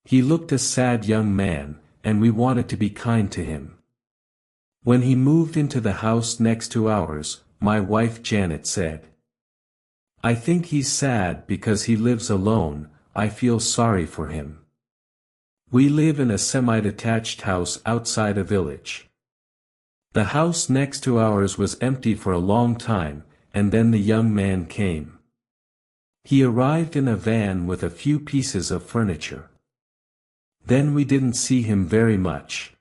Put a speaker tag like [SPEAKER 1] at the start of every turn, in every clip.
[SPEAKER 1] He looked a sad young man, and we wanted to be kind to him. When he moved into the house next to ours, my wife Janet said, "I think he's sad because he lives alone. I feel sorry for him." We live in a semi-detached house outside a village. The house next to ours was empty for a long time, and then the young man came. He arrived in a van with a few pieces of furniture. Then we didn't see him very much.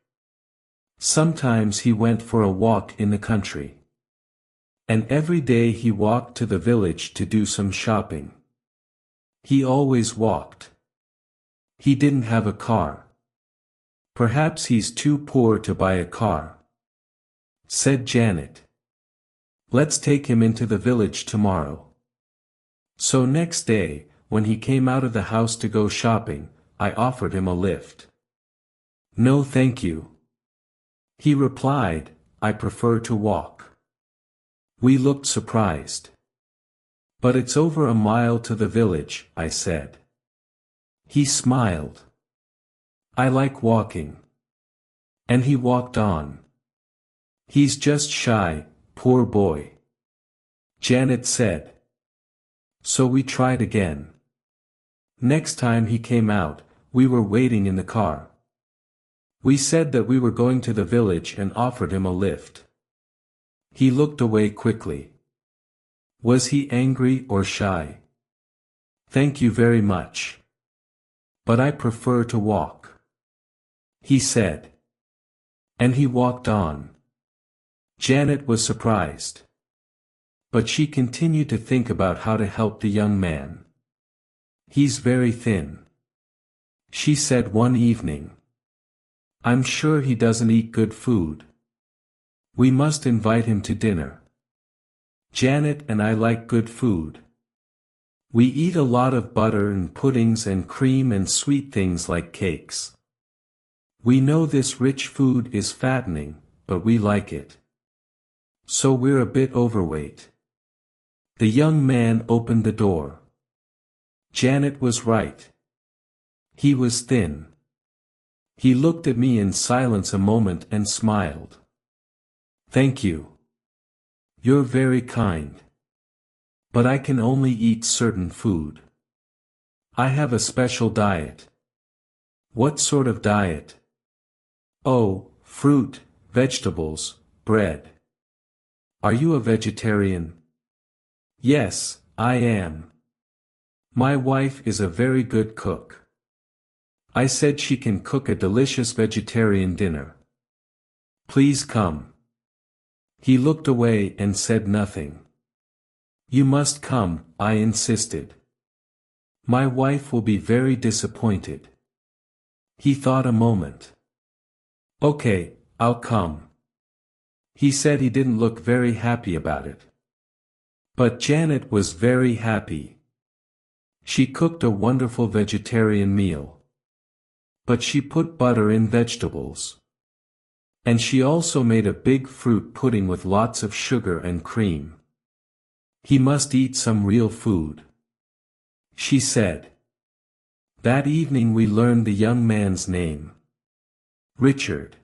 [SPEAKER 1] Sometimes he went for a walk in the country. And every day he walked to the village to do some shopping. He always walked. He didn't have a car. "Perhaps he's too poor to buy a car," said Janet. "Let's take him into the village tomorrow." So next day, when he came out of the house to go shopping, I offered him a lift. "No thank you," he replied, "I prefer to walk." We looked surprised. "But it's over a mile to the village," I said. He smiled. "I like walking." And he walked on. "He's just shy, poor boy," Janet said. So we tried again. Next time he came out, we were waiting in the car. We said that we were going to the village and offered him a lift. He looked away quickly. Was he angry or shy? "Thank you very much. But I prefer to walk," he said. And he walked on. Janet was surprised. But she continued to think about how to help the young man. "He's very thin," she said one evening. "I'm sure he doesn't eat good food. We must invite him to dinner." Janet and I like good food. We eat a lot of butter and puddings and cream and sweet things like cakes. We know this rich food is fattening, but we like it. So we're a bit overweight. The young man opened the door. Janet was right. He was thin. He looked at me in silence a moment and smiled. "Thank you. You're very kind. But I can only eat certain food. I have a special diet." "What sort of diet?" "Oh, fruit, vegetables, bread." "Are you a vegetarian?" "Yes, I am. My wife is a very good cook. I said she can cook a delicious vegetarian dinner. Please come." He looked away and said nothing. "You must come," I insisted. "My wife will be very disappointed." He thought a moment. "Okay, I'll come." He said he didn't look very happy about it. But Janet was very happy. She cooked a wonderful vegetarian meal. But she put butter in vegetables. And she also made a big fruit pudding with lots of sugar and cream. "He must eat some real food," she said. That evening we learned the young man's name. Richard.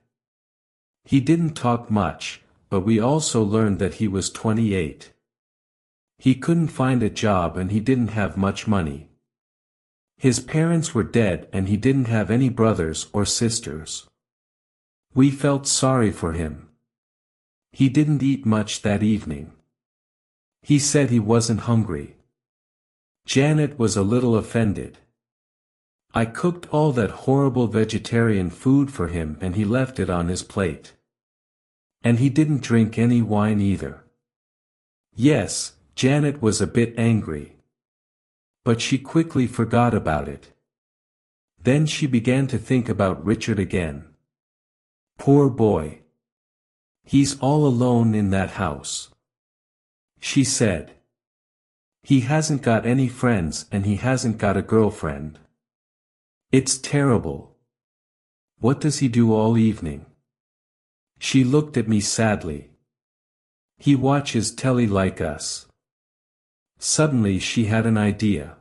[SPEAKER 1] He didn't talk much, but we also learned that he was 28. He couldn't find a job and he didn't have much money. His parents were dead and he didn't have any brothers or sisters. We felt sorry for him. He didn't eat much that evening. He said he wasn't hungry. Janet was a little offended. I cooked all that horrible vegetarian food for him and he left it on his plate. And he didn't drink any wine either. Yes, Janet was a bit angry. But she quickly forgot about it. Then she began to think about Richard again. Poor boy. He's all alone in that house, she said. He hasn't got any friends and he hasn't got a girlfriend. It's terrible. What does he do all evening? She looked at me sadly. He watches telly like us. Suddenly she had an idea.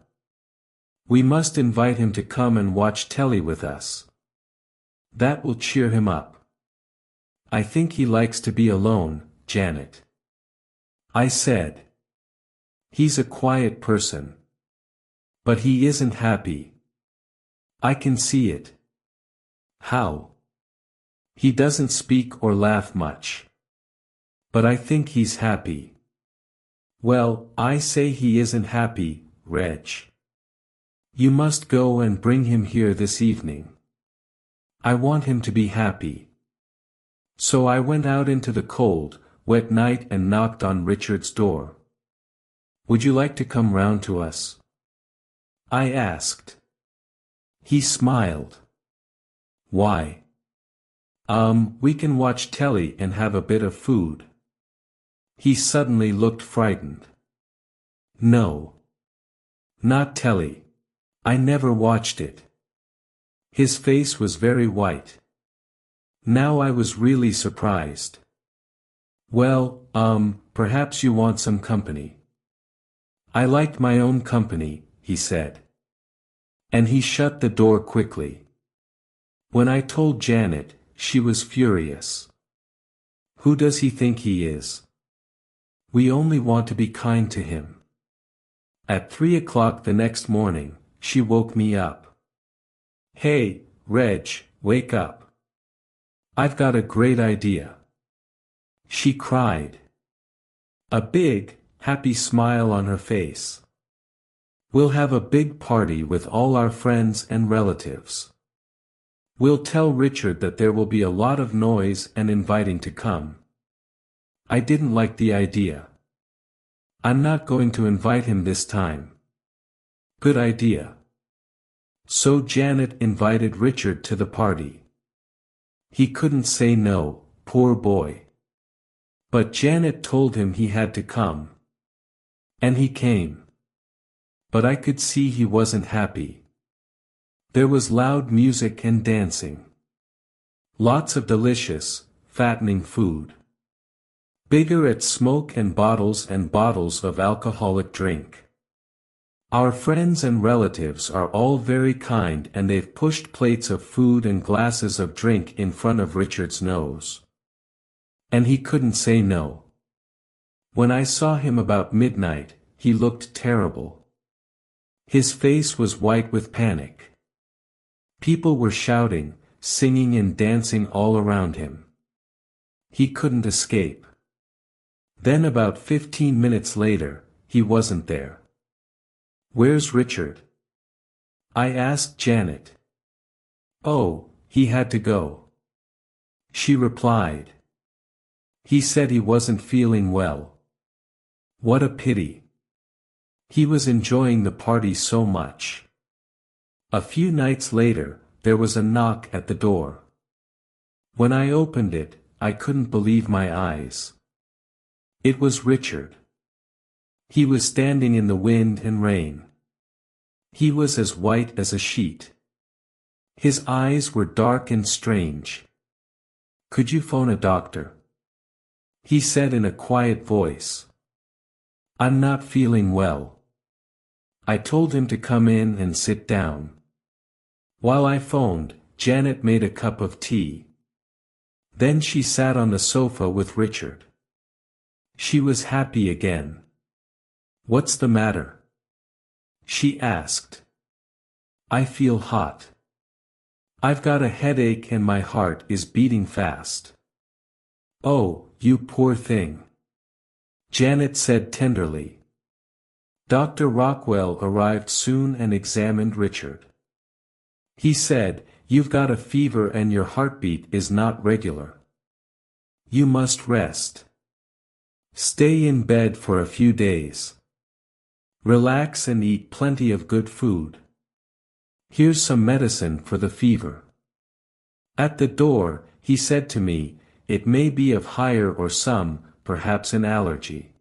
[SPEAKER 1] We must invite him to come and watch telly with us. That will cheer him up. I think he likes to be alone, Janet. I said. He's a quiet person. But he isn't happy. I can see it. How? He doesn't speak or laugh much. But I think he's happy. Well, I say he isn't happy, Reg. You must go and bring him here this evening. I want him to be happy. So I went out into the cold, wet night and knocked on Richard's door. Would you like to come round to us? I asked. He smiled. Why? We can watch telly and have a bit of food. He suddenly looked frightened. No. Not telly. I never watched it. His face was very white. Now I was really surprised. Well, perhaps you want some company. I liked my own company, he said. And he shut the door quickly. When I told Janet, she was furious. Who does he think he is? We only want to be kind to him. At 3 o'clock the next morning, she woke me up. Hey, Reg, wake up. I've got a great idea. She cried. A big, happy smile on her face. We'll have a big party with all our friends and relatives. We'll tell Richard that there will be a lot of noise and inviting to come. I didn't like the idea. I'm not going to invite him this time. Good idea. So Janet invited Richard to the party. He couldn't say no, poor boy. But Janet told him he had to come. And he came. But I could see he wasn't happy. There was loud music and dancing. Lots of delicious, fattening food. Cigarette smoke and bottles of alcoholic drink. Our friends and relatives are all very kind and they've pushed plates of food and glasses of drink in front of Richard's nose. And he couldn't say no. When I saw him about midnight, he looked terrible. His face was white with panic. People were shouting, singing and dancing all around him. He couldn't escape. Then about 15 minutes later, he wasn't there. Where's Richard? I asked Janet. Oh, he had to go. She replied. He said he wasn't feeling well. What a pity. He was enjoying the party so much. A few nights later, there was a knock at the door. When I opened it, I couldn't believe my eyes. It was Richard. He was standing in the wind and rain. He was as white as a sheet. His eyes were dark and strange. Could you phone a doctor? He said in a quiet voice. I'm not feeling well. I told him to come in and sit down. While I phoned, Janet made a cup of tea. Then she sat on the sofa with Richard. She was happy again. What's the matter? She asked. I feel hot. I've got a headache and my heart is beating fast. Oh, you poor thing. Janet said tenderly. Dr. Rockwell arrived soon and examined Richard. He said, you've got a fever and your heartbeat is not regular. You must rest. Stay in bed for a few days. Relax and eat plenty of good food. Here's some medicine for the fever. At the door, he said to me, it may be of higher or some, perhaps an allergy.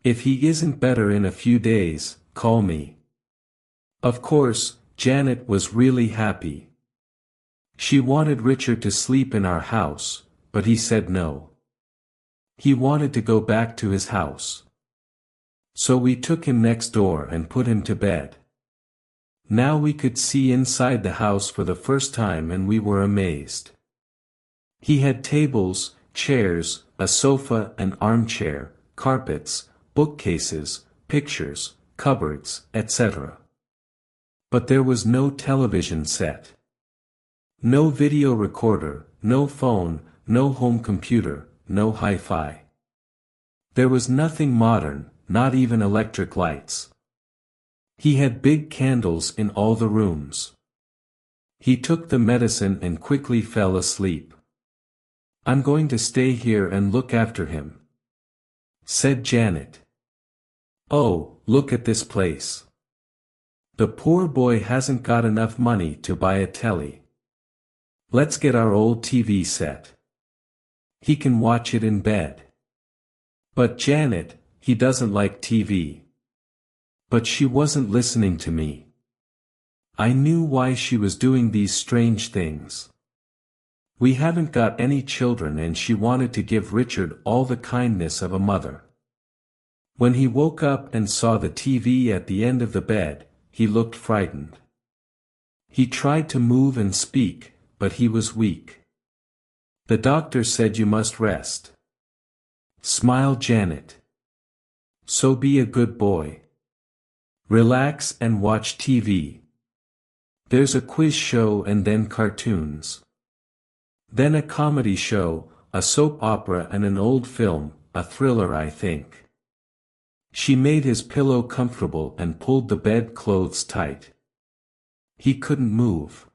[SPEAKER 1] If he isn't better in a few days, call me. Of course, Janet was really happy. She wanted Richard to sleep in our house, but he said no. He wanted to go back to his house. So we took him next door and put him to bed. Now we could see inside the house for the first time and we were amazed. He had tables, chairs, a sofa, an armchair, carpets, bookcases, pictures, cupboards, etc. But there was no television set. No video recorder, no phone, no home computer, no hi-fi. There was nothing modern, not even electric lights. He had big candles in all the rooms. He took the medicine and quickly fell asleep. "I'm going to stay here and look after him," said Janet. "Oh, look at this place. The poor boy hasn't got enough money to buy a telly. Let's get our old TV set. He can watch it in bed." "But Janet, he doesn't like TV." But she wasn't listening to me. I knew why she was doing these strange things. We haven't got any children and she wanted to give Richard all the kindness of a mother. When he woke up and saw the TV at the end of the bed, he looked frightened. He tried to move and speak, but he was weak. "The doctor said you must rest," smiled Janet. "So be a good boy. Relax and watch TV. There's a quiz show and then cartoons. Then a comedy show, a soap opera and an old film, a thriller I think." She made his pillow comfortable and pulled the bedclothes tight. He couldn't move.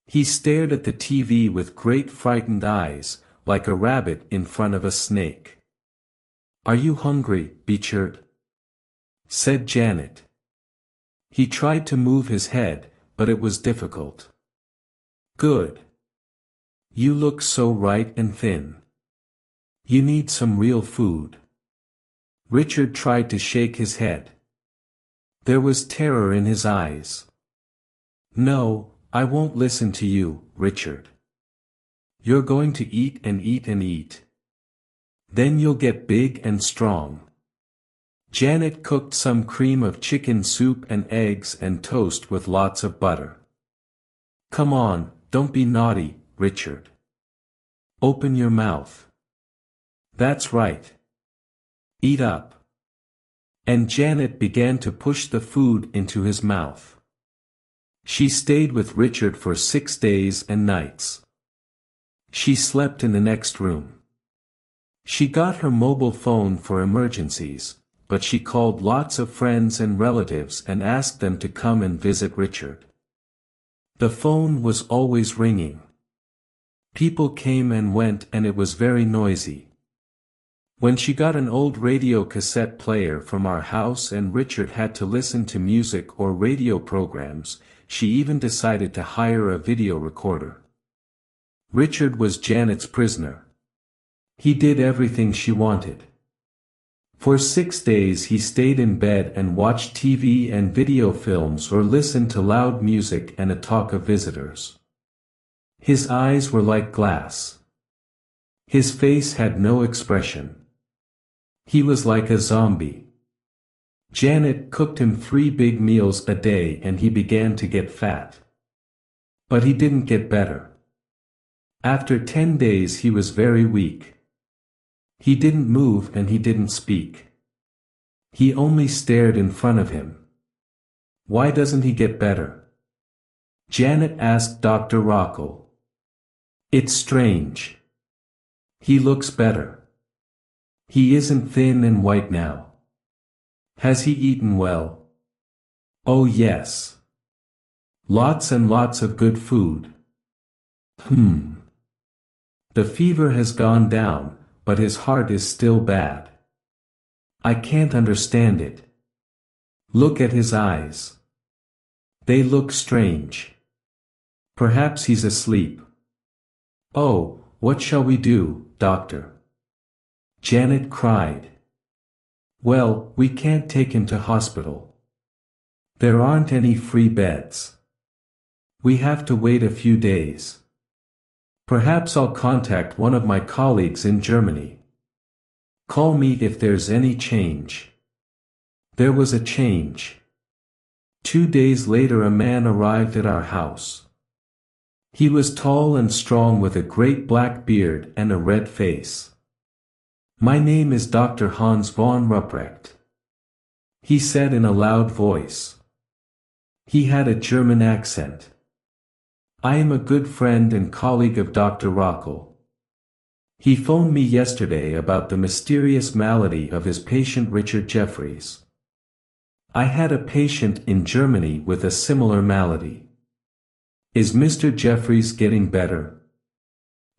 [SPEAKER 1] He stared at the TV with great frightened eyes, like a rabbit in front of a snake. "Are you hungry, Richard?" said Janet. He tried to move his head, but it was difficult. "Good. You look so right and thin. You need some real food." Richard tried to shake his head. There was terror in his eyes. "No, I won't listen to you, Richard. You're going to eat and eat and eat. Then you'll get big and strong." Janet cooked some cream of chicken soup and eggs and toast with lots of butter. "Come on, don't be naughty, Richard. Open your mouth. That's right. Eat up." And Janet began to push the food into his mouth. She stayed with Richard for 6 days and nights. She slept in the next room. She got her mobile phone for emergencies, but she called lots of friends and relatives and asked them to come and visit Richard. The phone was always ringing. People came and went and it was very noisy. When she got an old radio cassette player from our house and Richard had to listen to music or radio programs, she even decided to hire a video recorder. Richard was Janet's prisoner. He did everything she wanted. For 6 days he stayed in bed and watched TV and video films or listened to loud music and a talk of visitors. His eyes were like glass. His face had no expression. He was like a zombie. Janet cooked him 3 big meals a day and he began to get fat. But he didn't get better. After 10 days he was very weak. He didn't move and he didn't speak. He only stared in front of him. "Why doesn't he get better?" Janet asked Dr. Rockel. "It's strange. He looks better. He isn't thin and white now. Has he eaten well?" "Oh yes. Lots and lots of good food." The fever has gone down, but his heart is still bad. I can't understand it. Look at his eyes. They look strange. Perhaps he's asleep." "Oh, what shall we do, doctor?" Janet cried. "Well, we can't take him to hospital. There aren't any free beds. We have to wait a few days. Perhaps I'll contact one of my colleagues in Germany. Call me if there's any change." There was a change. 2 days later a man arrived at our house. He was tall and strong with a great black beard and a red face. "My name is Dr. Hans von Ruprecht," he said in a loud voice. He had a German accent. "I am a good friend and colleague of Dr. Rockel. He phoned me yesterday about the mysterious malady of his patient Richard Jeffries. I had a patient in Germany with a similar malady. Is Mr. Jeffries getting better?"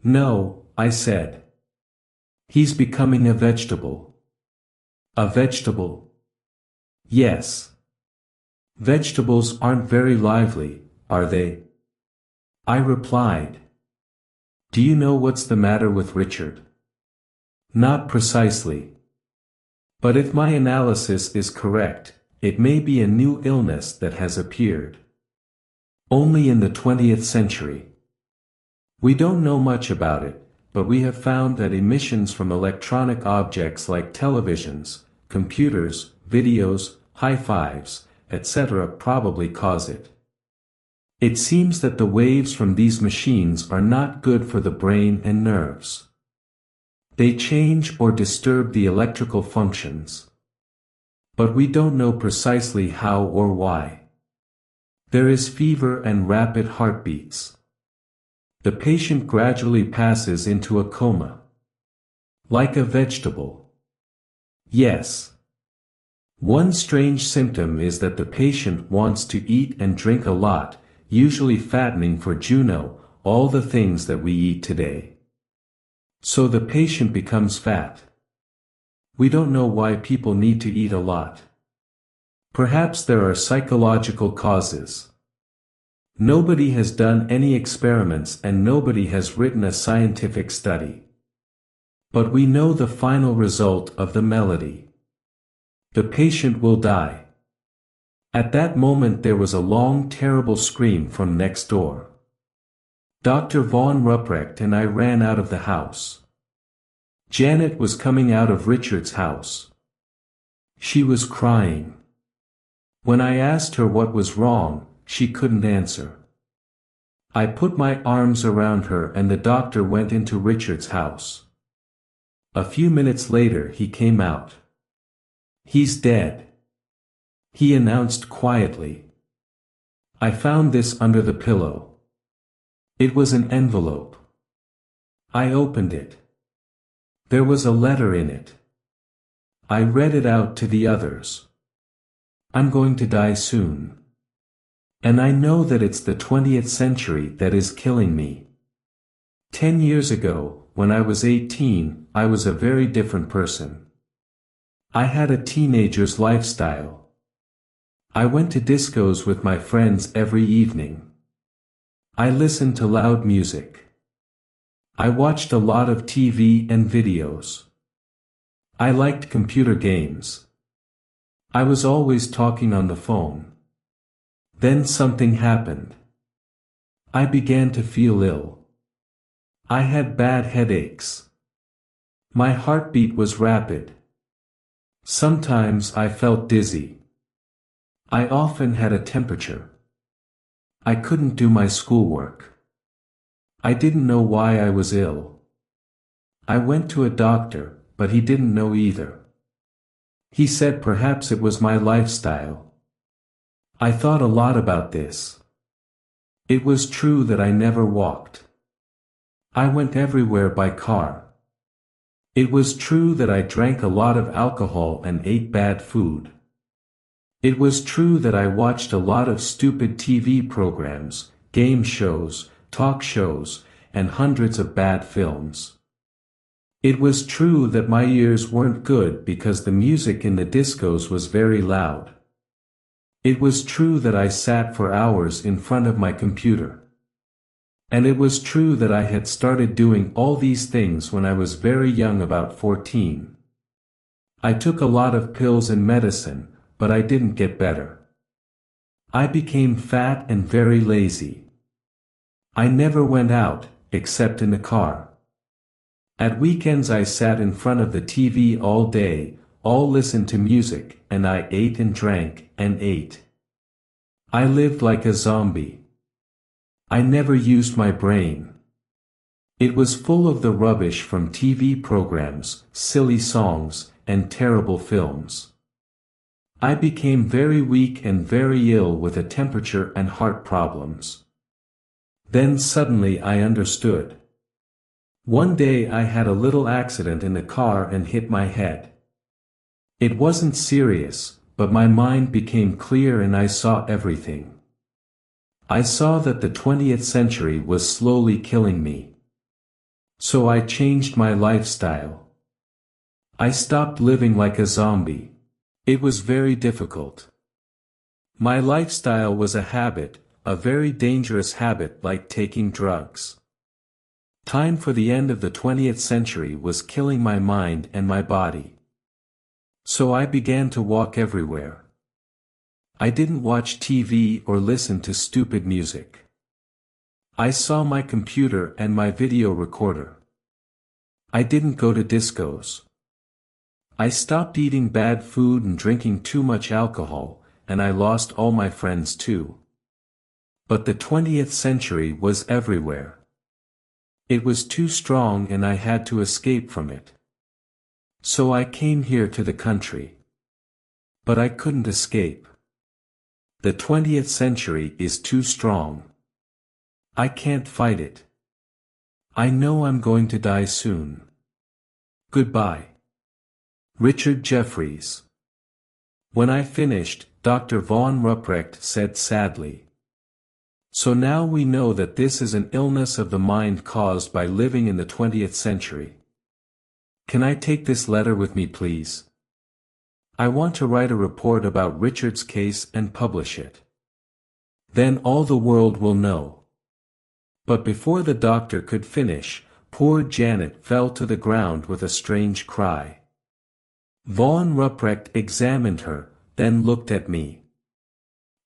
[SPEAKER 1] "No," I said. "He's becoming a vegetable." "A vegetable?" "Yes. Vegetables aren't very lively, are they?" I replied. "Do you know what's the matter with Richard?" "Not precisely. But if my analysis is correct, it may be a new illness that has appeared. Only in the 20th century. We don't know much about it, but we have found that emissions from electronic objects like televisions, computers, videos, high-fives, etc. probably cause it. It seems that the waves from these machines are not good for the brain and nerves. They change or disturb the electrical functions. But we don't know precisely how or why. There is fever and rapid heartbeats. The patient gradually passes into a coma. Like a vegetable. Yes. One strange symptom is that the patient wants to eat and drink a lot, usually fattening for Juno, all the things that we eat today. So the patient becomes fat. We don't know why people need to eat a lot. Perhaps there are psychological causes. Nobody has done any experiments and nobody has written a scientific study. But we know the final result of the malady. The patient will die. At that moment there was a long terrible scream from next door. Dr. von Ruprecht and I ran out of the house. Janet was coming out of Richard's house. She was crying. When I asked her what was wrong, she couldn't answer. I put my arms around her and the doctor went into Richard's house. A few minutes later he came out. "He's dead," he announced quietly. "I found this under the pillow." It was an envelope. I opened it. There was a letter in it. I read it out to the others. "I'm going to die soon. And I know that it's the 20th century that is killing me. 10 years ago, when I was 18, I was a very different person. I had a teenager's lifestyle. I went to discos with my friends every evening. I listened to loud music. I watched a lot of TV and videos. I liked computer games. I was always talking on the phone. Then something happened. I began to feel ill. I had bad headaches. My heartbeat was rapid. Sometimes I felt dizzy. I often had a temperature. I couldn't do my schoolwork. I didn't know why I was ill. I went to a doctor, but he didn't know either. He said perhaps it was my lifestyle. I thought a lot about this. It was true that I never walked. I went everywhere by car. It was true that I drank a lot of alcohol and ate bad food. It was true that I watched a lot of stupid TV programs, game shows, talk shows, and hundreds of bad films. It was true that my ears weren't good because the music in the discos was very loud. It was true that I sat for hours in front of my computer. And it was true that I had started doing all these things when I was very young, about 14. I took a lot of pills and medicine, but I didn't get better. I became fat and very lazy. I never went out, except in the car. At weekends I sat in front of the TV all day, all listened to music, and I ate and drank, and ate. I lived like a zombie. I never used my brain. It was full of the rubbish from TV programs, silly songs, and terrible films. I became very weak and very ill with a temperature and heart problems. Then suddenly I understood. One day I had a little accident in the car and hit my head. It wasn't serious, but my mind became clear and I saw everything. I saw that the 20th century was slowly killing me. So I changed my lifestyle. I stopped living like a zombie. It was very difficult. My lifestyle was a habit, a very dangerous habit like taking drugs. Time for the end of the 20th century was killing my mind and my body. So I began to walk everywhere. I didn't watch TV or listen to stupid music. I saw my computer and my video recorder. I didn't go to discos. I stopped eating bad food and drinking too much alcohol, and I lost all my friends too. But the 20th century was everywhere. It was too strong and I had to escape from it. So I came here to the country. But I couldn't escape. The 20th century is too strong. I can't fight it. I know I'm going to die soon. Goodbye. Richard Jeffries. When I finished, Dr. von Ruprecht said sadly. So now we know that this is an illness of the mind caused by living in the 20th century. Can I take this letter with me, please? I want to write a report about Richard's case and publish it. Then all the world will know. But before the doctor could finish, poor Janet fell to the ground with a strange cry. Von Ruprecht examined her, then looked at me.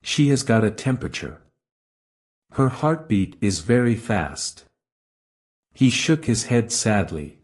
[SPEAKER 1] She has got a temperature. Her heartbeat is very fast. He shook his head sadly.